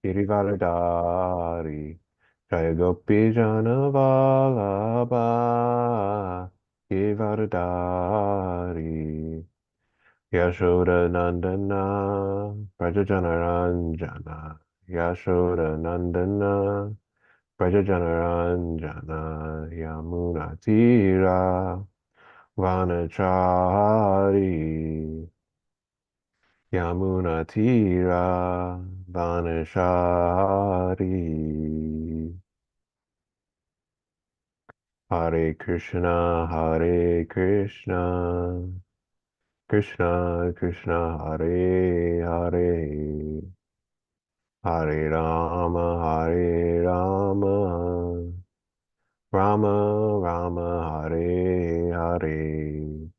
Girivaradari, Jaya Gopi Janavalabha, Girivaradari, Yashoda Nandana, Prajajanaranjana, Yashoda Nandana, Prajajanaranjana, Yamuna Tira, Vanachari, Yamuna Tira, Vanachari. Hare Krishna, Hare Krishna, Krishna Krishna, Hare Hare, Hare Rama, Hare Rama, Rama Rama, Hare Hare,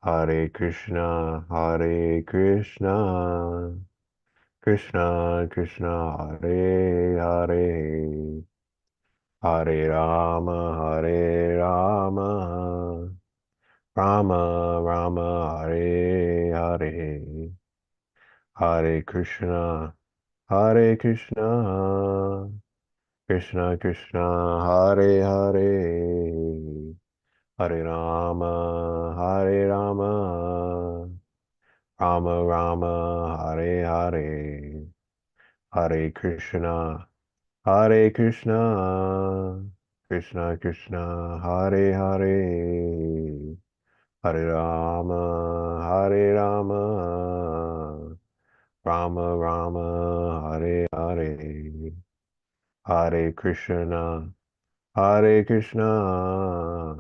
Hare Krishna, Hare Krishna, Krishna Krishna, Hare Hare, Hare Rama, Hare Rama, Rama Rama, Hare Hare, Hare Krishna, Hare Krishna, Krishna Krishna, Hare Hare, Hare Rama, Hare Rama, Rama Rama, Hare Hare, Hare Krishna, Hare Krishna, Krishna Krishna, Hare Hare, Hare Rama, Hare Rama, Rama Rama, Hare Hare, Hare Krishna, Hare Krishna,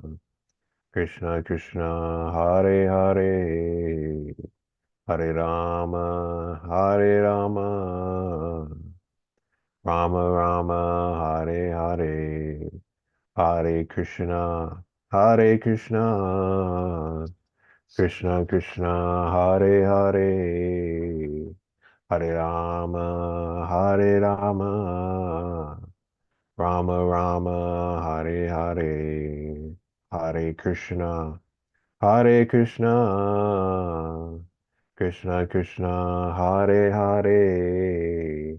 Krishna Krishna, Hare Hare, Hare Rama, Hare Rama, Rama Rama, Hare Hare, Hare Krishna, Hare Krishna, Krishna Krishna, Hare Hare, Hare Rama, Hare Rama, Rama Rama, Hare Hare, Hare Krishna, Hare Krishna, Krishna Krishna, Hare Hare,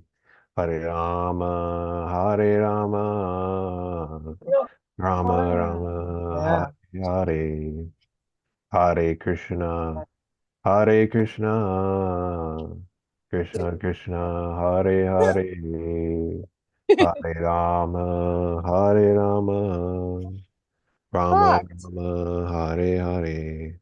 Hare Rama, Hare Rama, Rama Rama, Hare Hare, Hare Krishna, Hare Krishna, Krishna Krishna, Hare Hare, Hare Rama, Hare Rama, Rama Rama, Hare Hare,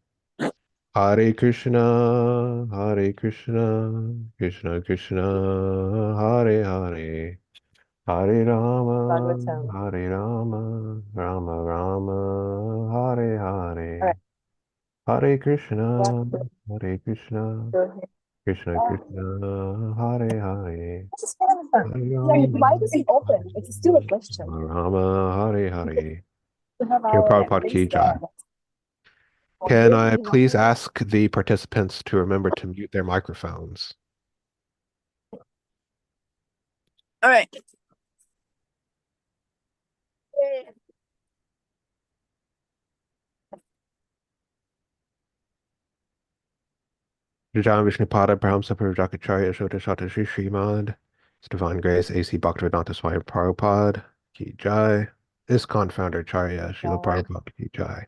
Hare Krishna, Hare Krishna, Krishna Krishna, Hare Hare, Hare Rama, Bhagavatam. Hare Rama, Rama Rama, Hare All right. Hare, Hare Yeah, Krishna, Hare Krishna, go ahead. Krishna Krishna, Hare Hare, Let's just get on the phone. Hare Yeah, Rama, why does it open? It's still a question. Rama, Hare Hare. To have Kim our at Prabhupada Ki least Jai. Can good, I you know. please ask the participants to remember to mute their microphones? All right. Jai Vishnupada Prahamsa Purajakacharya Shota Shata Shri Srimad. His Divine Grace A.C. Bhaktivedanta Swami Prabhupada Ki Jai. ISKCON Founder Charya Srila Prabhupada Ki Jai.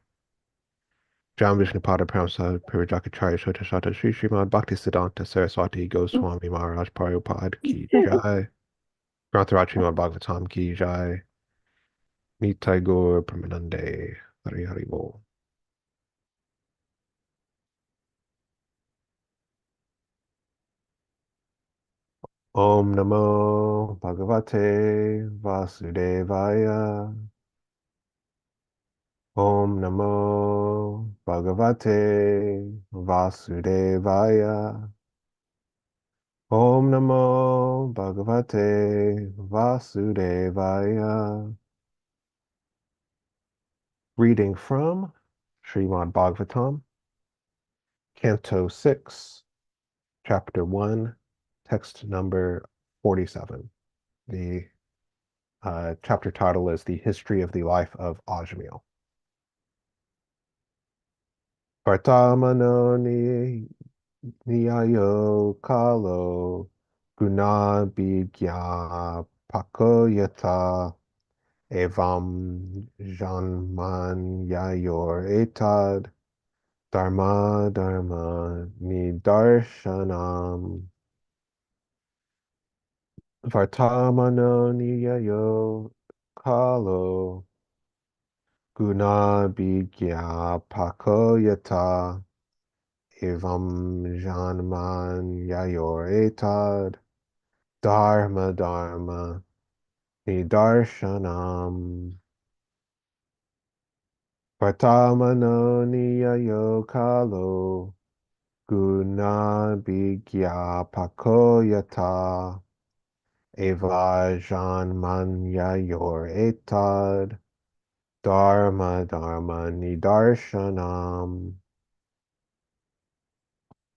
Jai Vishnupada Prahamsa Purajakacharya Shota Shata Shri Srimad Bhaktisiddhanta Saraswati Goswami Maharaj Prabhupada Ki Jai. Grantaraj Srimad Bhagavatam Ki Jai. Nitai Gaur Pramanande Hari Hari Bol. Om Namo Bhagavate Vasudevaya. Om Namo Bhagavate Vasudevaya. Om Namo Bhagavate Vasudevaya. Reading from Srimad Bhagavatam, Canto 6, Chapter 1, text number 47. The chapter title is The History of the Life of Ajamil. Vartamano niyayo kalo Guna bigya pakoyata evam janmanyayor etad dharma nidarshanam vartamano niyayo kalo guna bigya pakoyata evam janmanyayor etad dharma nidarshanam vartamano niyayo kalo guna bigya pakoyata evajan manya yor etad dharma nidarshanam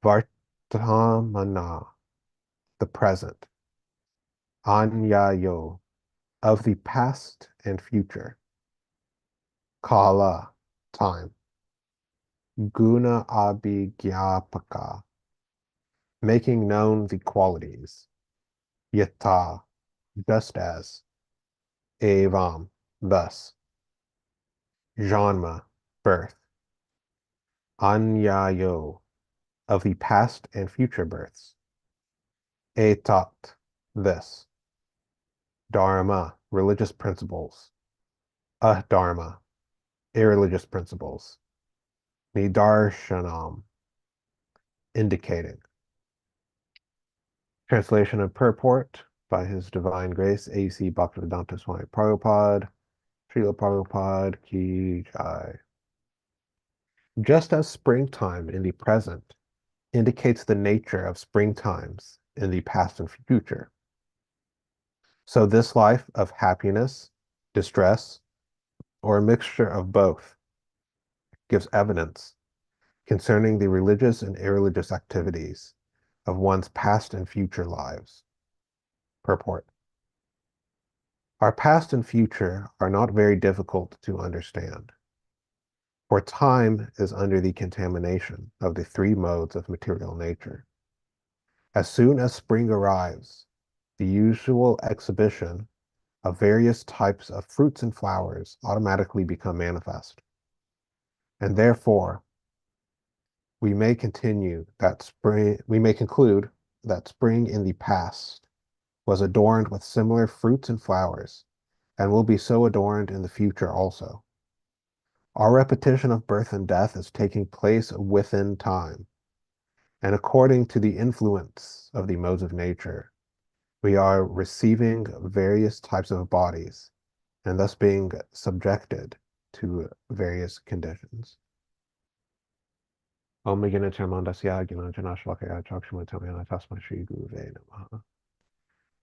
vartamana, the present, anyayo, of the past and future, kala, time, guna abhigyapaka, making known the qualities, yata, just as, evam, thus, janma, birth, anyayo, of the past and future births, etat, this, dharma, religious principles, adharma, irreligious principles, nidarshanam, indicating. Translation and purport by His Divine Grace A.C. Bhaktivedanta Swami Prabhupada, Srila Prabhupada Ki Jai. Just as springtime in the present indicates the nature of springtimes in the past and future, so this life of happiness, distress, or a mixture of both gives evidence concerning the religious and irreligious activities of one's past and future lives. Purport. Our past and future are not very difficult to understand, for time is under the contamination of the three modes of material nature. As soon as spring arrives, the usual exhibition of various types of fruits and flowers automatically become manifest. And therefore, we may conclude that spring in the past was adorned with similar fruits and flowers, and will be so adorned in the future also. Our repetition of birth and death is taking place within time, and according to the influence of the modes of nature, we are receiving various types of bodies, and thus being subjected to various conditions. Om Gina Chamandasya Gina Janashvakaya Chakshamatamana Tasma Shri Guruve Namaha.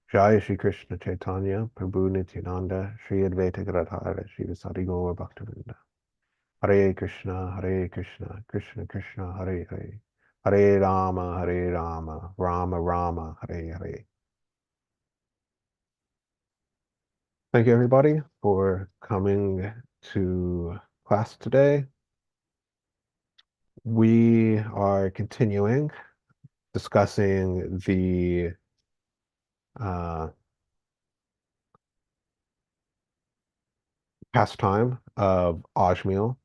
Jaya Shri Krishna Chaitanya Prabhu Nityananda Shri Advaita Gadadhara Shri Vasadi Gaur Bhaktivinoda. Hare Krishna, Krishna Krishna, Hare Hare. Hare Rama, Rama Rama, Hare Hare. Thank you everybody for coming to class today. We are continuing discussing the pastime of Ajmil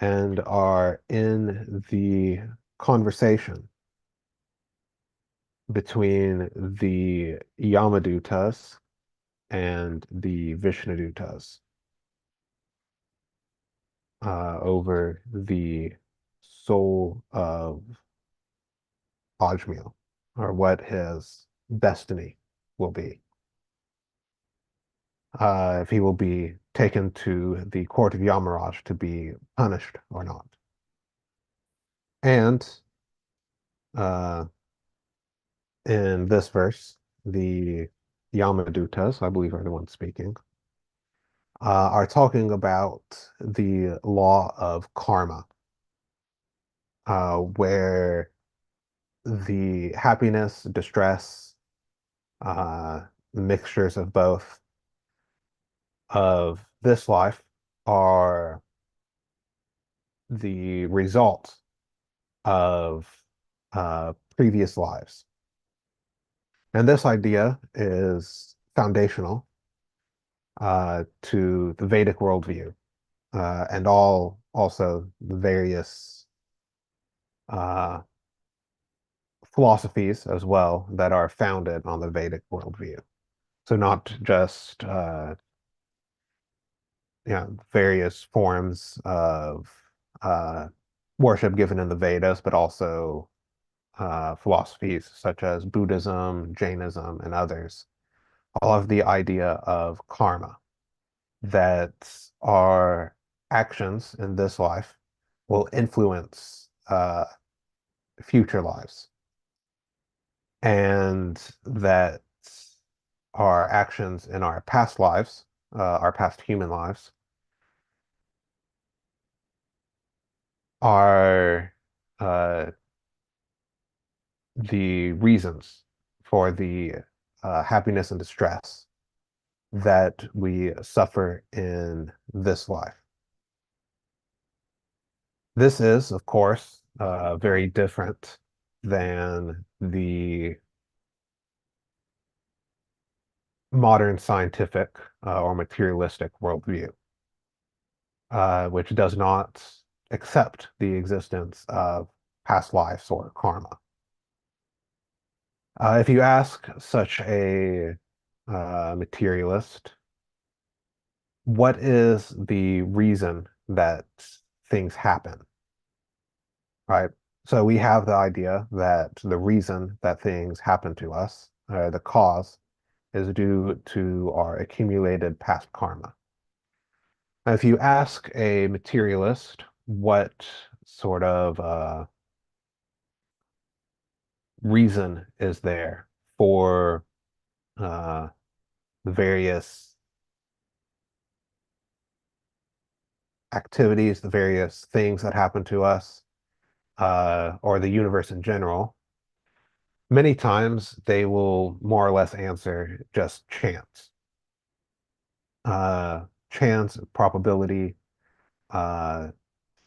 and are in the conversation between the Yamadutas and the Vishnudutas over the soul of Ajmil, or what his destiny will be. If he will be taken to the court of Yamaraj to be punished or not. And in this verse, the Yamadutas, I believe, are the ones speaking, are talking about the law of karma, where the happiness, distress, mixtures of both of this life are the result of previous lives. And this idea is foundational to the Vedic worldview and all also the various uh, philosophies as well that are founded on the Vedic worldview. So not just various forms of uh, worship given in the Vedas, but also philosophies such as Buddhism, Jainism, and others. All of the idea of karma, that our actions in this life will influence future lives, and that our actions in our past lives, our past human lives, are uh, the reasons for the happiness and distress that we suffer in this life. This is, of course, very different than the modern scientific or materialistic worldview, which does not accept the existence of past lives or karma. If you ask such a materialist, what is the reason that things happen, right? So we have the idea that the reason that things happen to us, the cause, is due to our accumulated past karma. Now, if you ask a materialist what sort of reason is there for uh, the various activities, the various things that happen to us, or the universe in general, many times they will more or less answer just chance. Chance, probability, uh,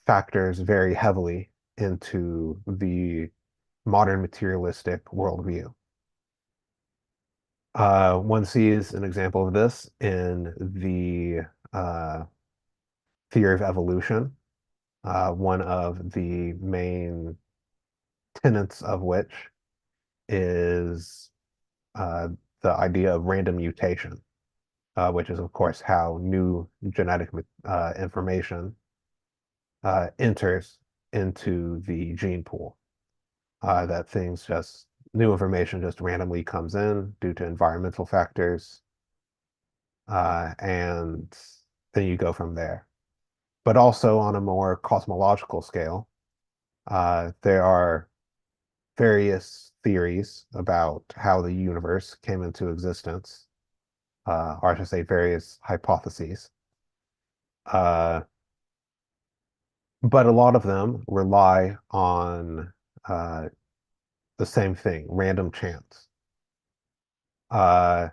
factors very heavily into the modern materialistic worldview. One sees an example of this in the theory of evolution, one of the main tenets of which is uh, the idea of random mutation, which is, of course, how new genetic information enters into the gene pool. That things just, new information just randomly comes in due to environmental factors, and then you go from there. But also on a more cosmological scale, there are various theories about how the universe came into existence, or I should say various hypotheses. Uh, but a lot of them rely on uh, the same thing, random chance, uh,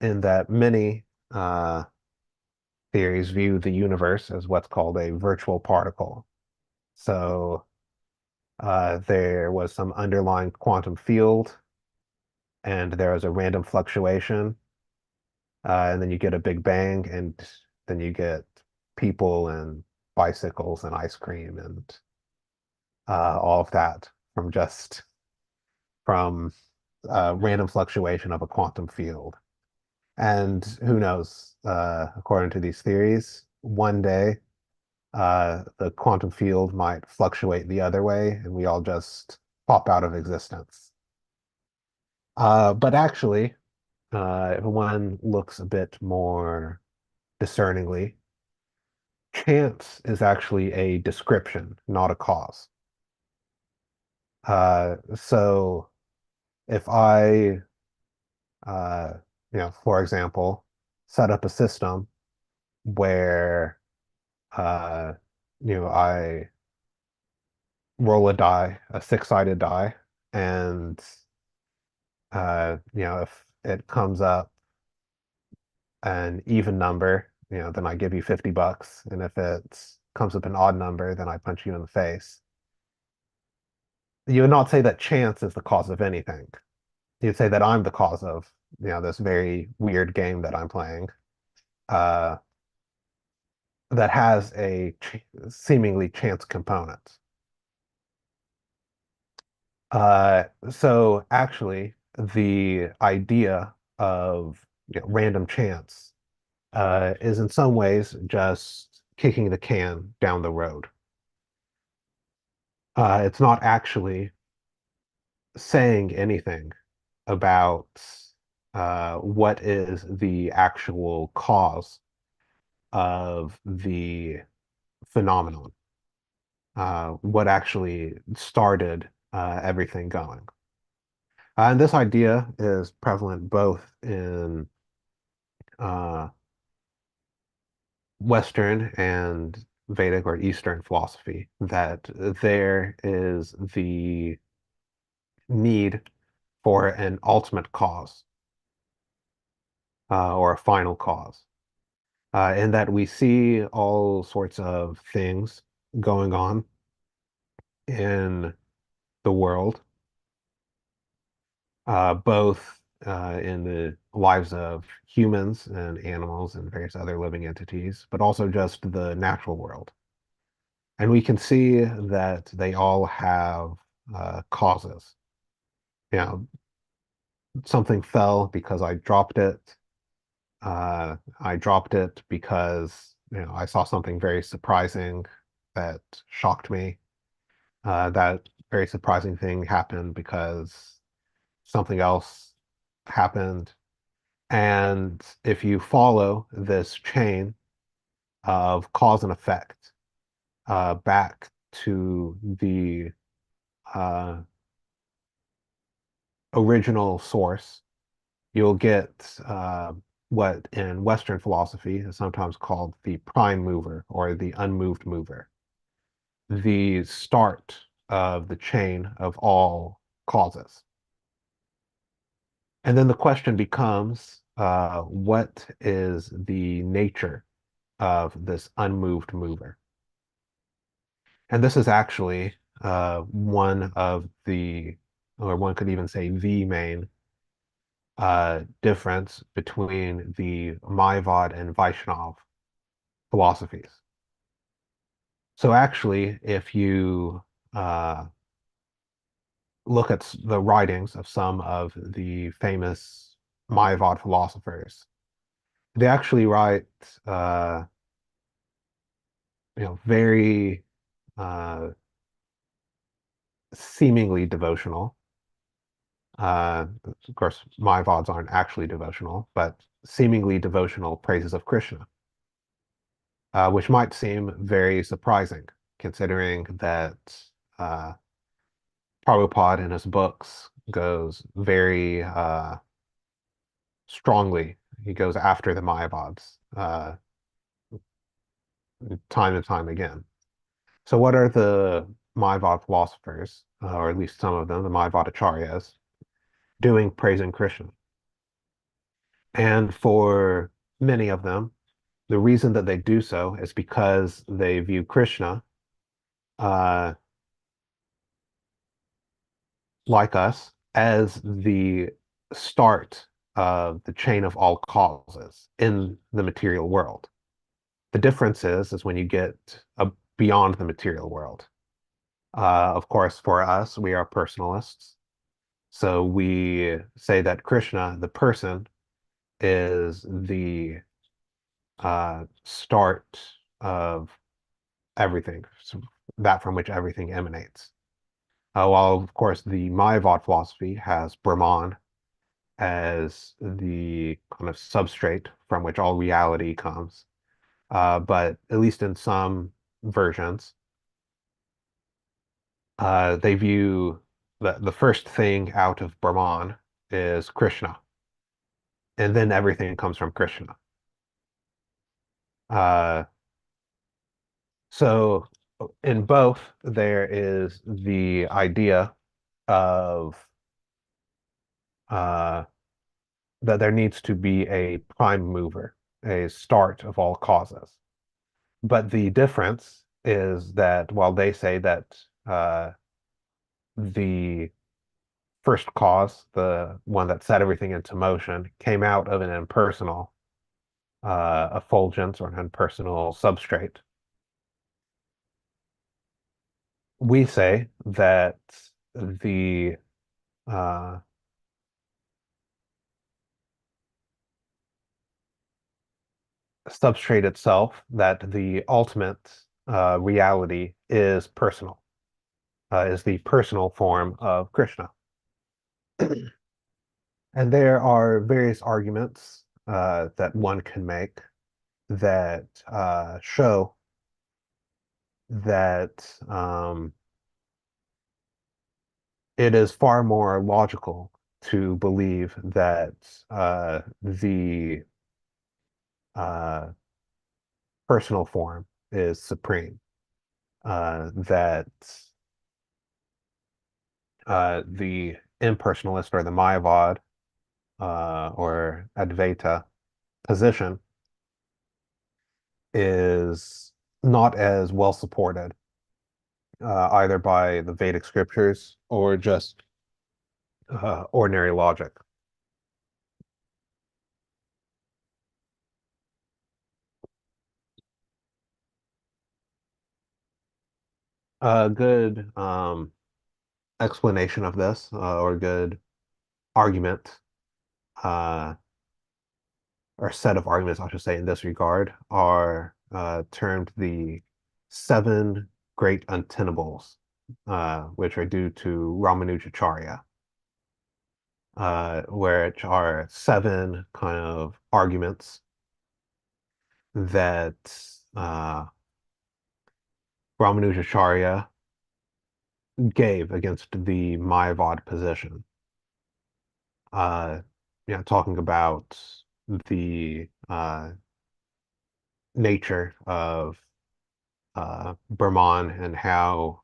in that many theories view the universe as what's called a virtual particle. So there was some underlying quantum field, and there was a random fluctuation, and then you get a big bang, and then you get people and bicycles and ice cream and all of that from random fluctuation of a quantum field. And who knows, according to these theories, one day the quantum field might fluctuate the other way and we all just pop out of existence. But actually, if one looks a bit more discerningly, chance is actually a description, not a cause. So if I, uh, for example, set up a system where, uh, I roll a die, a six-sided die, and if it comes up an even number, then I give you $50, and if it comes up an odd number, then I punch you in the face. You would not say that chance is the cause of anything. you'd say that I'm the cause of, this very weird game that I'm playing, uh, that has a seemingly chance component. So actually, the idea of random chance is in some ways just kicking the can down the road. It's not actually saying anything about what is the actual cause of the phenomenon, what actually started everything going. And this idea is prevalent both in uh, Western and Vedic or Eastern philosophy, that there is the need for an ultimate cause or a final cause, in that we see all sorts of things going on in the world, both in the lives of humans and animals and various other living entities, but also just the natural world. And we can see that they all have causes. You know, something fell because I dropped it. I dropped it because I saw something very surprising that shocked me. That very surprising thing happened because something else happened. And if you follow this chain of cause and effect back to the uh, original source, you'll get what in Western philosophy is sometimes called the prime mover or the unmoved mover, the start of the chain of all causes. And then the question becomes, what is the nature of this unmoved mover? And this is actually one of the, or one could even say the main difference between the Mayavad and Vaishnav philosophies. So actually, if you uh, look at the writings of some of the famous Mayavad philosophers, they actually write, uh, very uh, seemingly devotional. Of course, Mayavads aren't actually devotional, but seemingly devotional praises of Krishna, which might seem very surprising, considering that uh, Prabhupada in his books goes very strongly. He goes after the Mayavads time and time again. So, what are the Mayavad philosophers, or at least some of them, the Mayavad acharyas, doing praising Krishna? And for many of them, the reason that they do so is because they view Krishna uh, like us as the start of the chain of all causes in the material world. The difference is when you get beyond the material world. Of course, for us, we are personalists. So we say that Krishna, the person, is the start of everything, so that from which everything emanates. While, of course, the Mayavad philosophy has Brahman as the kind of substrate from which all reality comes. But at least in some versions, they view the first thing out of Brahman is Krishna, and then everything comes from Krishna. Uh, so in both, there is the idea of uh, that there needs to be a prime mover, a start of all causes. But the difference is that while they say that the first cause, the one that set everything into motion, came out of an impersonal effulgence or an impersonal substrate. We say that the uh, substrate itself, that the ultimate reality is personal, is the personal form of Krishna. And there are various arguments that one can make that show that it is far more logical to believe that the uh, personal form is supreme, that the impersonalist or the Mayavad or Advaita position is not as well supported either by the Vedic scriptures or just ordinary logic. A good explanation of this, or a good argument, uh, or set of arguments, I should say, in this regard, are termed the seven great untennables, which are due to Ramanujacharya, which are seven kind of arguments that Ramanujacharya gave against the Mayavad position. Uh, talking about the nature of Brahman and how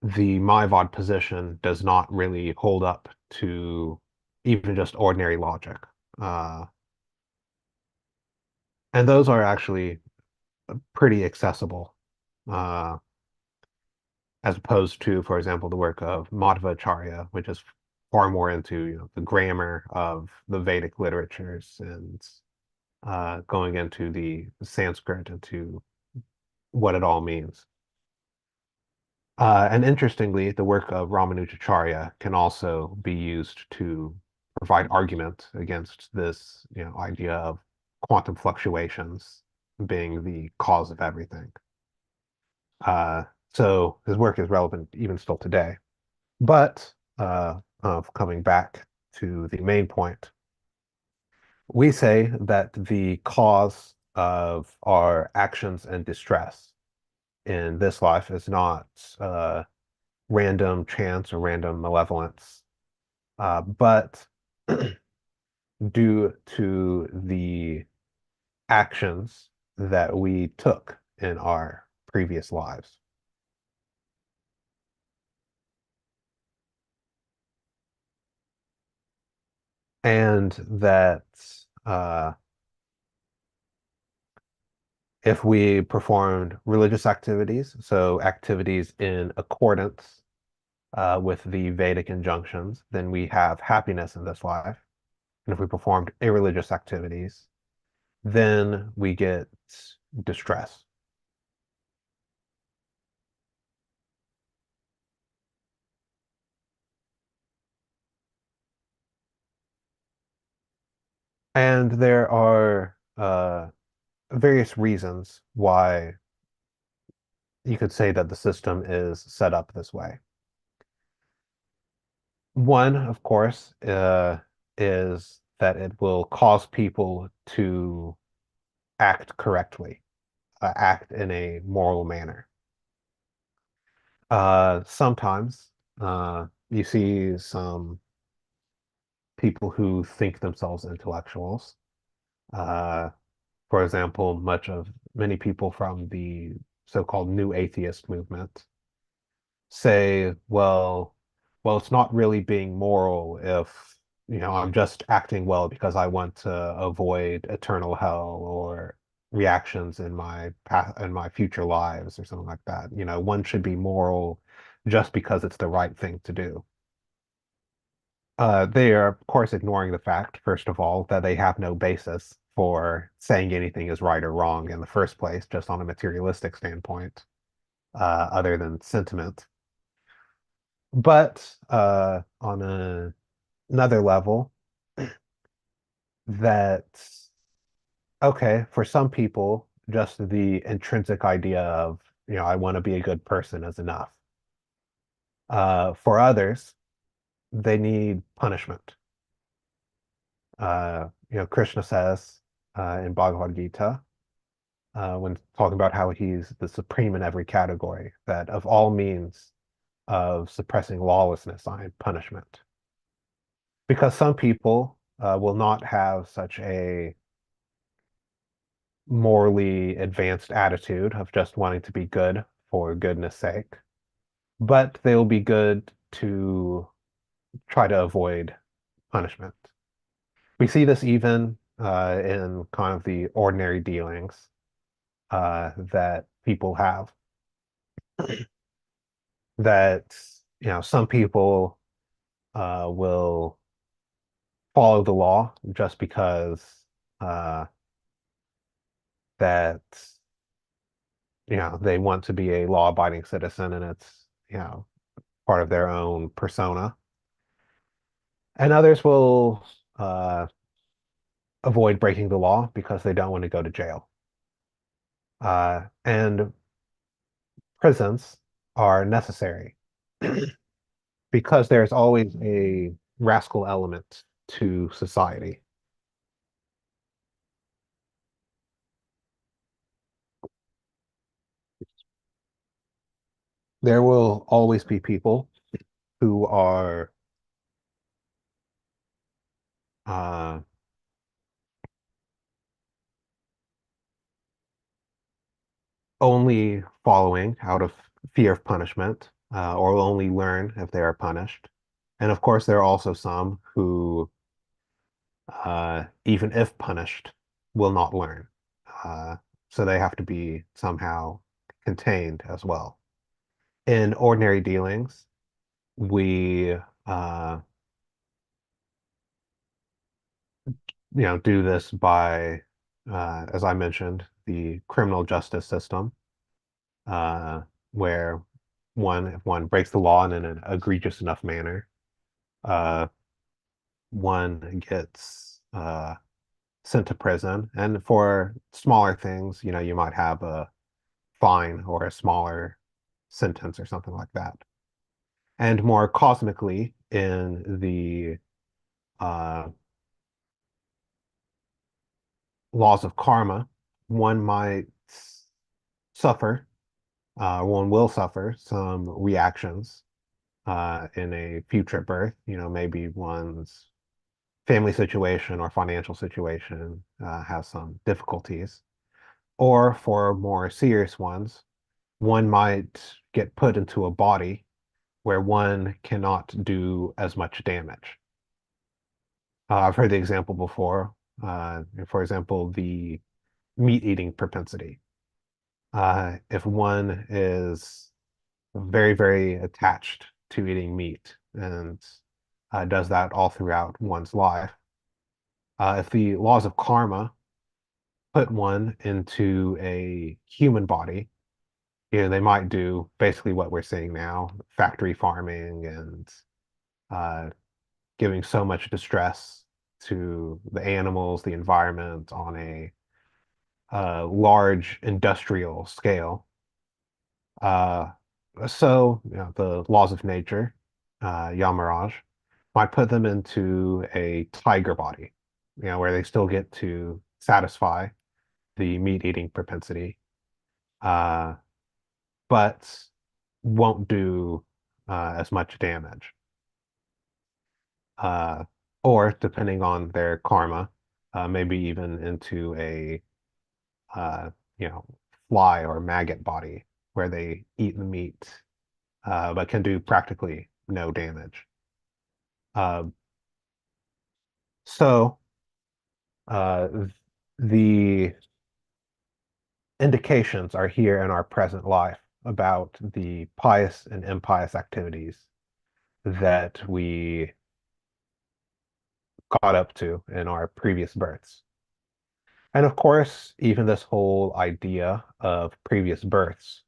the Mayavad position does not really hold up to even just ordinary logic. Uh, and those are actually pretty accessible, uh, as opposed to, for example, the work of Madhvacharya, which is far more into the grammar of the Vedic literatures and going into the Sanskrit, into what it all means. And interestingly, the work of Ramanujacharya can also be used to provide argument against this, idea of quantum fluctuations being the cause of everything. So his work is relevant even still today. But of coming back to the main point, we say that the cause of our actions and distress in this life is not random chance or random malevolence, but due to the actions that we took in our previous lives. And that if we performed religious activities, so activities in accordance with the Vedic injunctions, then we have happiness in this life. And if we performed irreligious activities, then we get distress. And there are various reasons why you could say that the system is set up this way. One, of course, is that it will cause people to act correctly, act in a moral manner. Sometimes you see some people who think themselves intellectuals. Uh, for example, many people from the so-called new atheist movement say, well, it's not really being moral if, I'm just acting well because I want to avoid eternal hell or reactions in my future lives or something like that. One should be moral just because it's the right thing to do. They are, of course, ignoring the fact, first of all, that they have no basis for saying anything is right or wrong in the first place, just on a materialistic standpoint, other than sentiment. But on another level, that, okay, for some people, just the intrinsic idea of, I want to be a good person is enough. For others, they need punishment. Krishna says in Bhagavad Gita, when talking about how he's the supreme in every category, that of all means of suppressing lawlessness, I am punishment. Because some people will not have such a morally advanced attitude of just wanting to be good for goodness sake, but they'll be good to try to avoid punishment. We see this even in kind of the ordinary dealings that people have. That some people will follow the law just because uh, that they want to be a law-abiding citizen, and it's part of their own persona. And others will avoid breaking the law because they don't want to go to jail. And prisons are necessary because there's always a rascal element to society. There will always be people who are uh, only following out of fear of punishment, or will only learn if they are punished. And of course, there are also some who, even if punished, will not learn. Uh, so they have to be somehow contained as well. In ordinary dealings, we do this by, as I mentioned, the criminal justice system, uh, where if one breaks the law in an egregious enough manner, uh, one gets sent to prison. And for smaller things, you might have a fine or a smaller sentence or something like that. And more cosmically, in the uh, laws of karma, one might suffer, one will suffer some reactions in a future birth. Maybe one's family situation or financial situation has some difficulties. Or for more serious ones, one might get put into a body where one cannot do as much damage. I've heard the example before. For example, the meat eating propensity. If one is very, very attached to eating meat and does that all throughout one's life, if the laws of karma put one into a human body, they might do basically what we're seeing now, factory farming and uh, giving so much distress to the animals, the environment on a large industrial scale. Uh, so, the laws of nature, Yamaraj, might put them into a tiger body, where they still get to satisfy the meat-eating propensity, uh, but won't do as much damage. Uh, or depending on their karma, maybe even into a uh, you know, fly or maggot body where they eat the meat, but can do practically no damage. Uh, so uh, the indications are here in our present life about the pious and impious activities that we got up to in our previous births. And of course, even this whole idea of previous births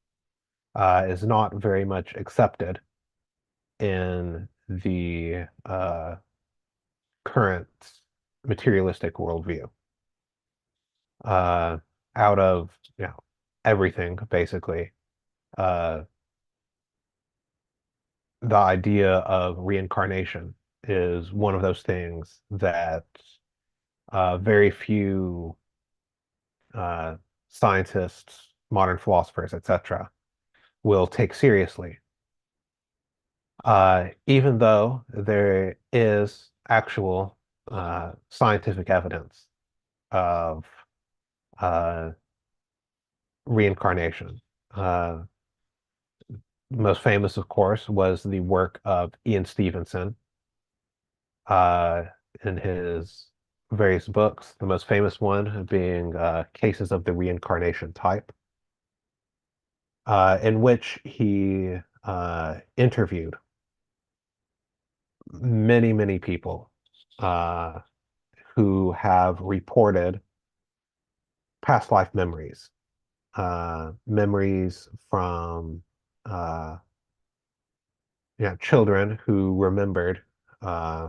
is not very much accepted in the current materialistic worldview. Uh, Out of everything, basically, uh, the idea of reincarnation is one of those things that very few uh, scientists, modern philosophers, etc., will take seriously. Even though there is actual scientific evidence of uh, reincarnation. Uh, Most famous, of course, was the work of Ian Stevenson uh, in his various books, the most famous one being Cases of the Reincarnation Type, in which he interviewed many, many people uh, who have reported past life memories, memories from uh, children who remembered uh,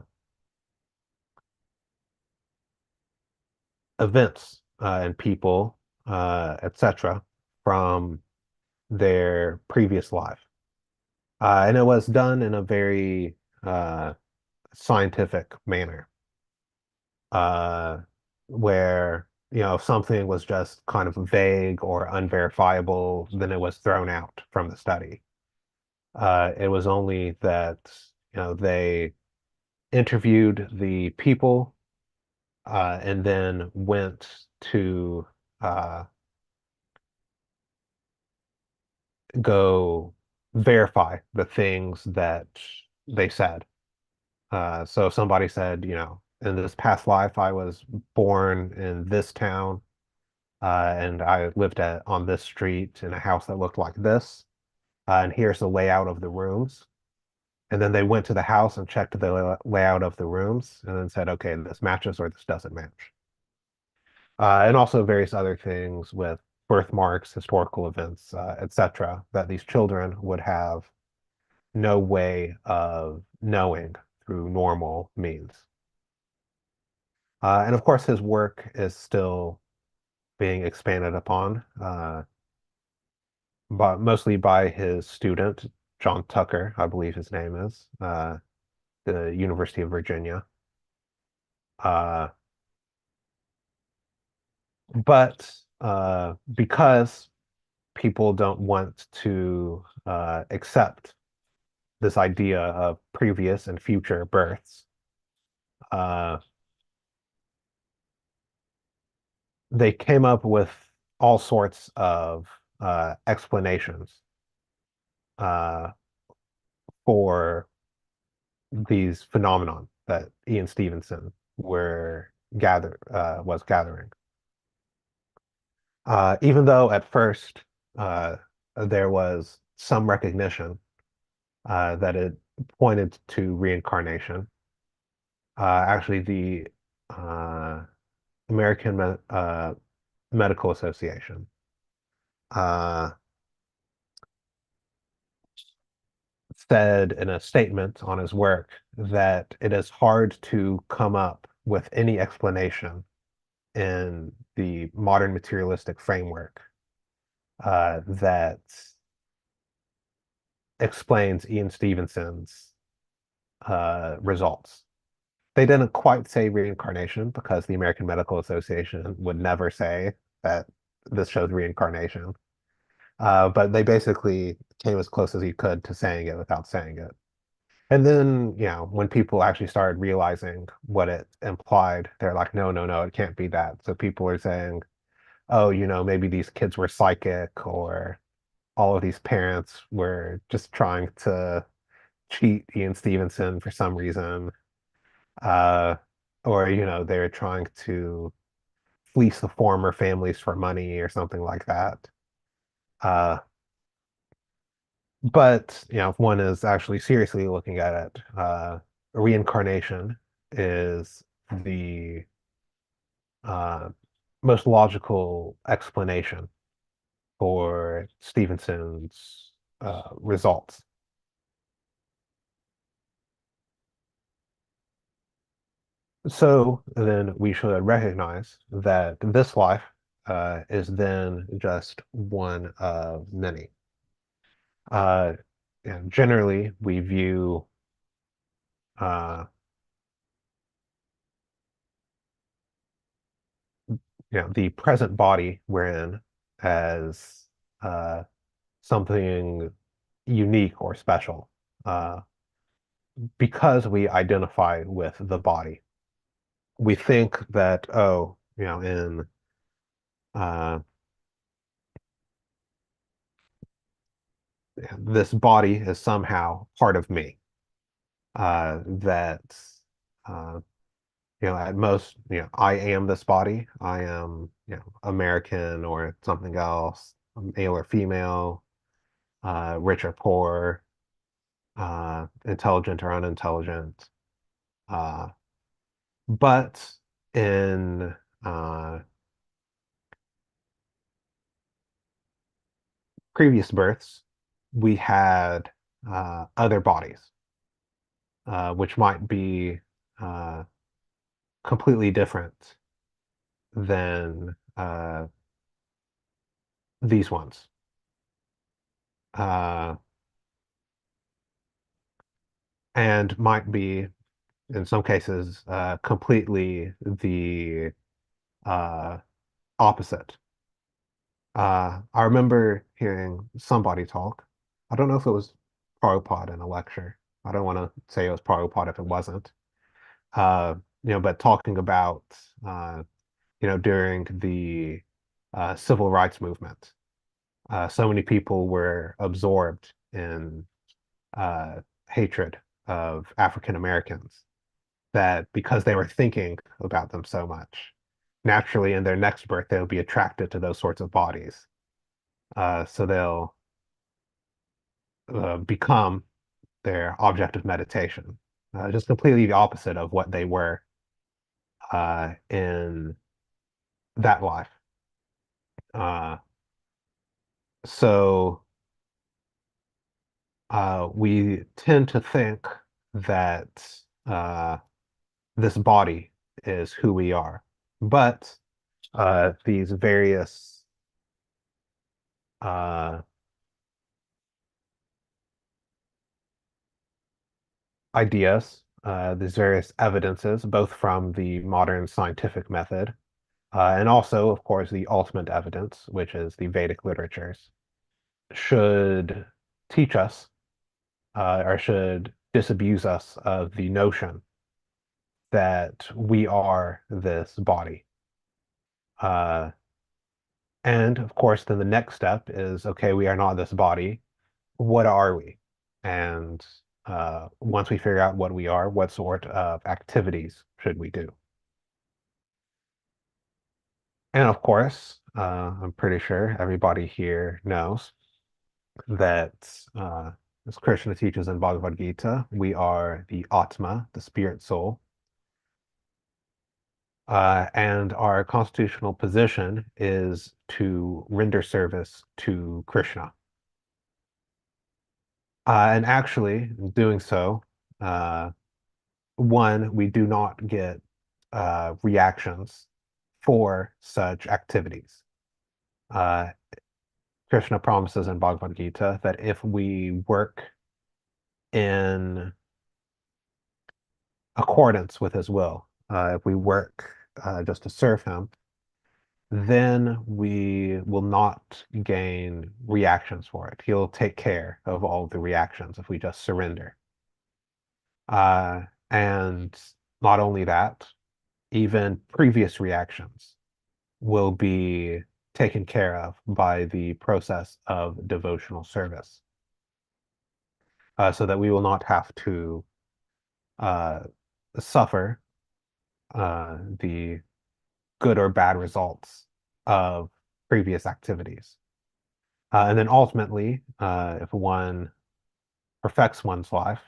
events and people, etc., from their previous life. And it was done in a very scientific manner, uh, where, if something was just kind of vague or unverifiable, then it was thrown out from the study. It was only that, they interviewed the people and then went to uh, go verify the things that they said. So if somebody said, in this past life, I was born in this town, and I lived on this street in a house that looked like this, and here's the layout of the rooms. And then they went to the house and checked the layout of the rooms and then said, okay, this matches or this doesn't match. And also various other things with birthmarks, historical events, etc., that these children would have no way of knowing through normal means. And of course, his work is still being expanded upon, but mostly by his student, John Tucker, I believe his name is, the University of Virginia. Uh, but because people don't want to accept this idea of previous and future births, uh, they came up with all sorts of explanations uh, for these phenomenon that Ian Stevenson was gathering. Even though at first uh, there was some recognition that it pointed to reincarnation. Actually, the uh, American Medical Association uh, said in a statement on his work that it is hard to come up with any explanation in the modern materialistic framework that explains Ian Stevenson's results. They didn't quite say reincarnation because the American Medical Association would never say that this shows reincarnation. But they basically came as close as you could to saying it without saying it. And then, when people actually started realizing what it implied, they're like, no, no, no, it can't be that. So people are saying, oh, maybe these kids were psychic, or all of these parents were just trying to cheat Ian Stevenson for some reason. Uh, or, they're trying to fleece the former families for money or something like that. Uh, But if one is actually seriously looking at it, reincarnation is the uh, most logical explanation for Stevenson's results. So then we should recognize that this life is then just one of many. Uh, and generally, we view uh, the present body we're in as uh, something unique or special uh, because we identify with the body. We think that, oh, in uh, this body is somehow part of me. That uh, at most, I am this body. I am, American or something else, male or female, rich or poor, intelligent or unintelligent. Uh, but in uh, previous births, we had other bodies, which might be uh, completely different than these ones. Uh, and might be, in some cases, completely the uh, opposite. I remember hearing somebody talk. I don't know if it was Prabhupada in a lecture. I don't want to say it was Prabhupada if it wasn't. Uh, but talking about, uh, during the civil rights movement, so many people were absorbed in uh, hatred of African Americans that because they were thinking about them so much, naturally in their next birth, they'll be attracted to those sorts of bodies. So they'll become their object of meditation, just completely the opposite of what they were in that life. Uh, so we tend to think that this body is who we are, but these various uh, ideas, these various evidences, both from the modern scientific method and also, of course, the ultimate evidence, which is the Vedic literatures, should teach us or should disabuse us of the notion that we are this body. Uh, and of course, then the next step is okay, we are not this body. What are we? And once we figure out what we are, what sort of activities should we do? And of course, I'm pretty sure everybody here knows that, as Krishna teaches in Bhagavad Gita, we are the Atma, the spirit soul. And our constitutional position is to render service to Krishna. And actually, in doing so, uh, one, we do not get reactions for such activities. Uh, Krishna promises in Bhagavad Gita that if we work in accordance with his will, if we work just to serve him, then we will not gain reactions for it. He'll take care of all the reactions if we just surrender. Uh, and not only that, even previous reactions will be taken care of by the process of devotional service, so that we will not have to uh, suffer the good or bad results of previous activities. And then ultimately, if one perfects one's life,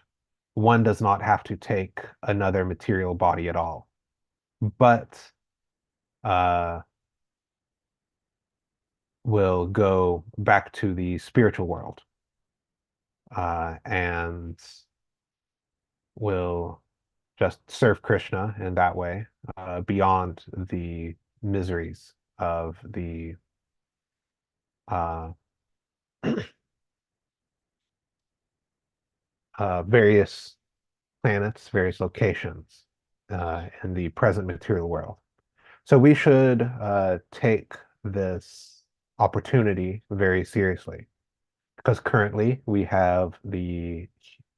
one does not have to take another material body at all, but uh, will go back to the spiritual world and will just serve Krishna in that way, beyond the miseries of the uh, various planets, various locations in the present material world. So we should take this opportunity very seriously because currently we have the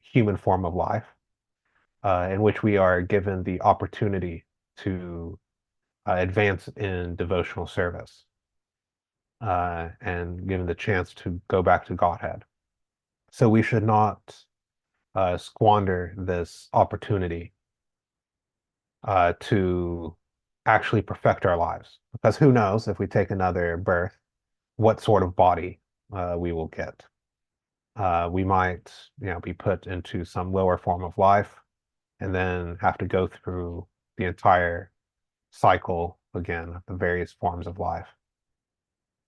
human form of life in which we are given the opportunity to advance in devotional service and given the chance to go back to Godhead. So we should not squander this opportunity to actually perfect our lives. Because who knows if we take another birth, what sort of body we will get. We might, be put into some lower form of life and then have to go through the entire cycle again of the various forms of life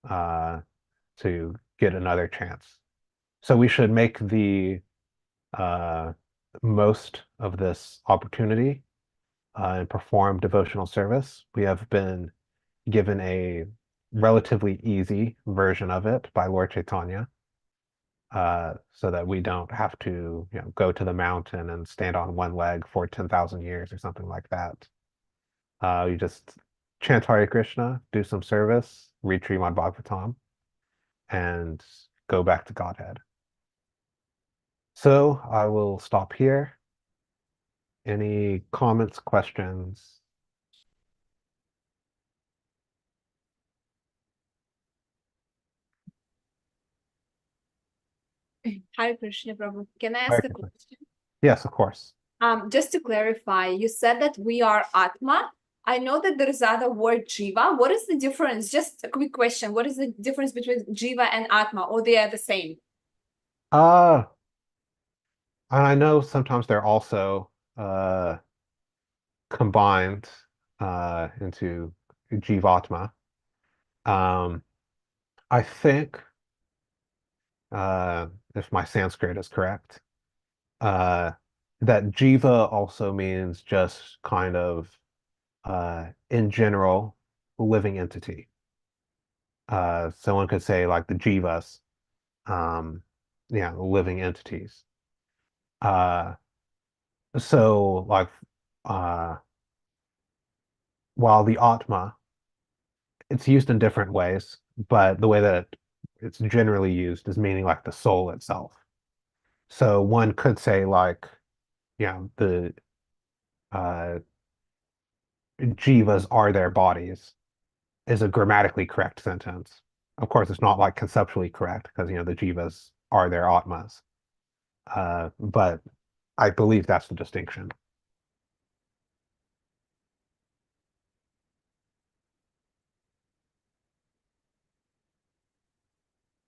uh, to get another chance. So we should make the uh, most of this opportunity and perform devotional service. We have been given a relatively easy version of it by Lord Chaitanya, so that we don't have to, go to the mountain and stand on one leg for 10,000 years or something like that. You just chant Hare Krishna, do some service, read Srimad Bhagavatam, and go back to Godhead. So I will stop here. Any comments, questions? Hare Krishna Prabhu. Can I Hare ask a Krishna. question? Yes, of course. Just to clarify, you said that we are Atma. I know that there is other word Jiva. What is the difference? Just a quick question. What is the difference between Jiva and Atma, or they are the same? Uh, and I know sometimes they're also uh, combined into Jivatma. Um, I think, if my Sanskrit is correct, uh, that Jiva also means just kind of, in general, living entity. Someone could say like the Jivas, um, living entities. Uh, so like, uh, while the Atma, it's used in different ways, but the way that it's generally used is meaning like the soul itself. So one could say like, the uh, jivas are their bodies is a grammatically correct sentence. Of course, it's not like conceptually correct because the jivas are their atmas. But I believe that's the distinction.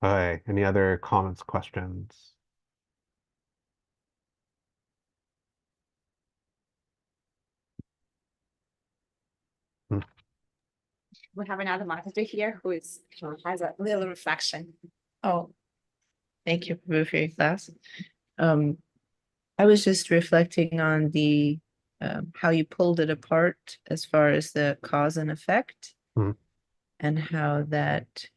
Okay, any other comments, questions? Hmm. We have another moderator here who has a little reflection. Oh, thank you Prabhu, for your class. I was just reflecting on the how you pulled it apart as far as the cause and effect, Hmm. and how that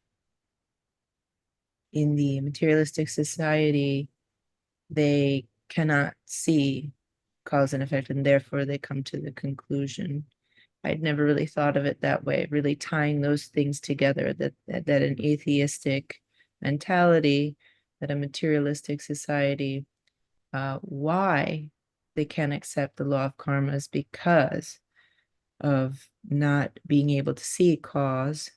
in the materialistic society they cannot see cause and effect, and therefore they come to the conclusion. I'd never really thought of it that way, really tying those things together, that an atheistic mentality, that a materialistic society, why they can't accept the law of karma is because of not being able to see cause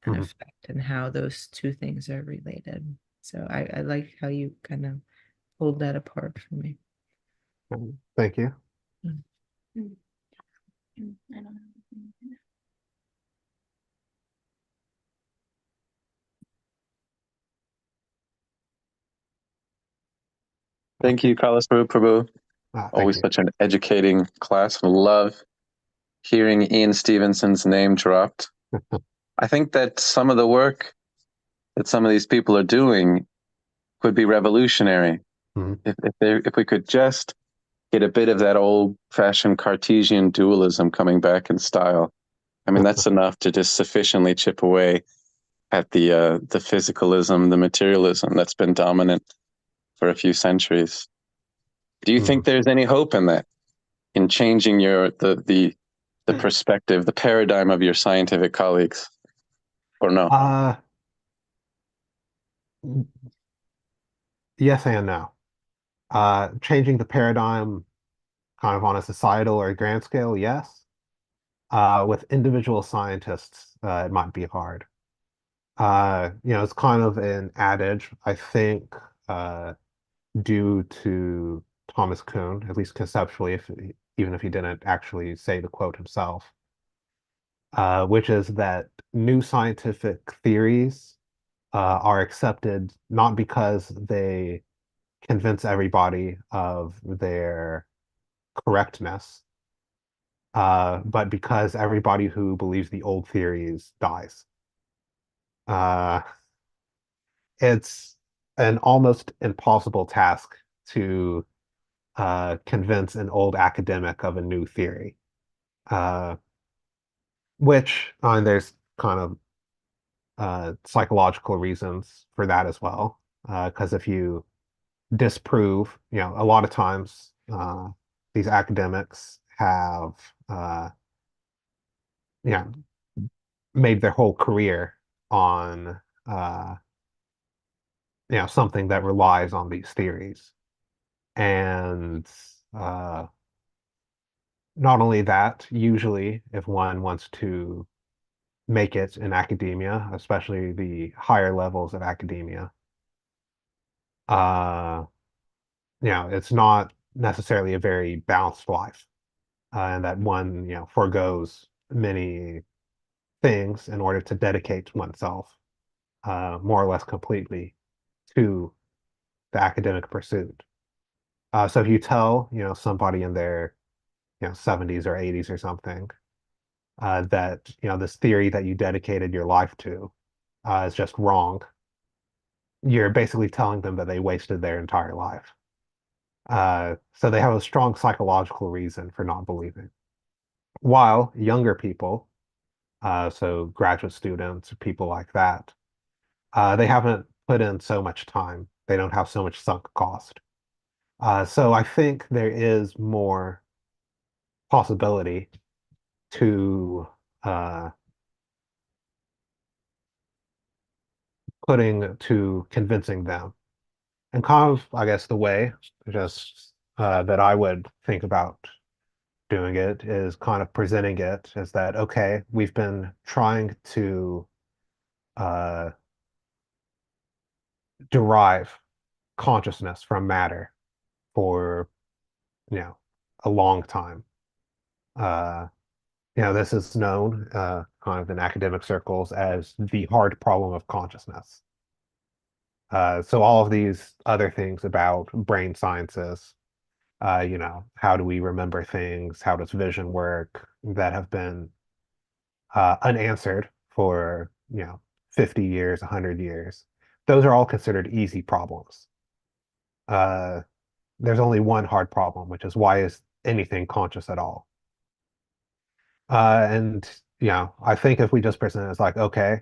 and Mhm. effect, and how those two things are related. So I like how you kind of pulled that apart for me. Thank you. I don't know. Thank you, Kalaswaru Prabhu. Thank Always you. such an educating class. Love hearing Ian Stevenson's name dropped. I think that some of the work that some of these people are doing could be revolutionary. Mhm. If we could just get a bit of that old-fashioned Cartesian dualism coming back in style. I mean, that's enough to just sufficiently chip away at the physicalism, the materialism that's been dominant for a few centuries. Do you think there's any hope in that, in changing the perspective, the paradigm of your scientific colleagues, or no? Yes and no. Changing the paradigm kind of on a societal or a grand scale, yes. With individual scientists, it might be hard. It's kind of an adage, I think, due to Thomas Kuhn, at least conceptually, even if he didn't actually say the quote himself, which is that new scientific theories are accepted not because they convince everybody of their correctness, but because everybody who believes the old theories dies. Uh, it's an almost impossible task to convince an old academic of a new theory, uh, which there's kind of psychological reasons for that as well. Because if you disprove, a lot of times these academics have, you know, made their whole career on, something that relies on these theories. And not only that, usually if one wants to make it in academia, especially the higher levels of academia, uh, it's not necessarily a very balanced life, and that one, forgoes many things in order to dedicate oneself more or less completely to the academic pursuit. So if you tell, somebody in their, 70s or 80s or something, that, this theory that you dedicated your life to is just wrong, you're basically telling them that they wasted their entire life. So they have a strong psychological reason for not believing. While younger people, so graduate students, people like that, they haven't put in so much time. They don't have so much sunk cost. So I think there is more possibility to uh, convincing them. And kind of, I guess, the way just that I would think about doing it is kind of presenting it as that, okay, we've been trying to uh, derive consciousness from matter for, a long time. Uh, this is known kind of in academic circles as the hard problem of consciousness. So all of these other things about brain sciences, how do we remember things? How does vision work? That have been unanswered for, 50 years, 100 years. Those are all considered easy problems. Uh, there's only one hard problem, which is why is anything conscious at all? And, I think if we just present it as like, okay,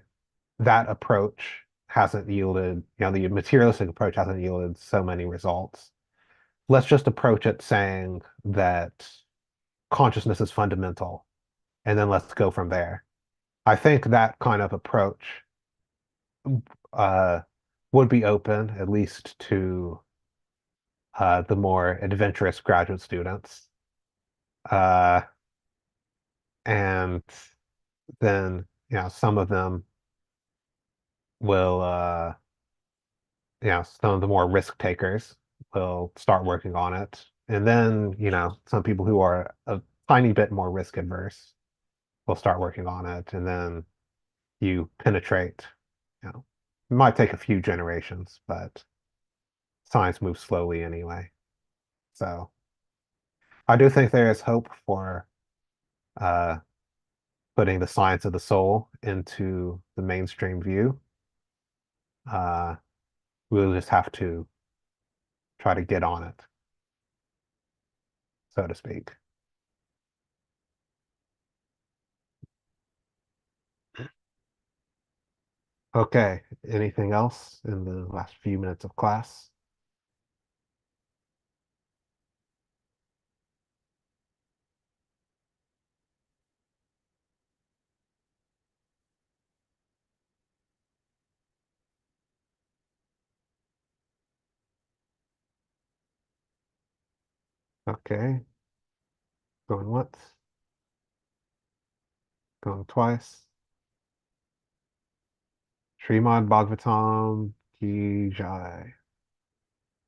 that approach hasn't yielded, the materialistic approach hasn't yielded so many results. Let's just approach it saying that consciousness is fundamental, and then let's go from there. I think that kind of approach uh, would be open, at least to the more adventurous graduate students. Uh, and then, some of them will, some of the more risk takers will start working on it. And then, some people who are a tiny bit more risk adverse will start working on it. And then you penetrate, it might take a few generations, but science moves slowly anyway. So I do think there is hope for uh, putting the science of the soul into the mainstream view. Uh, we'll just have to try to get on it, so to speak. Okay, anything else in the last few minutes of class? Okay, going once, going twice. Srimad Bhagavatam Ki Jai.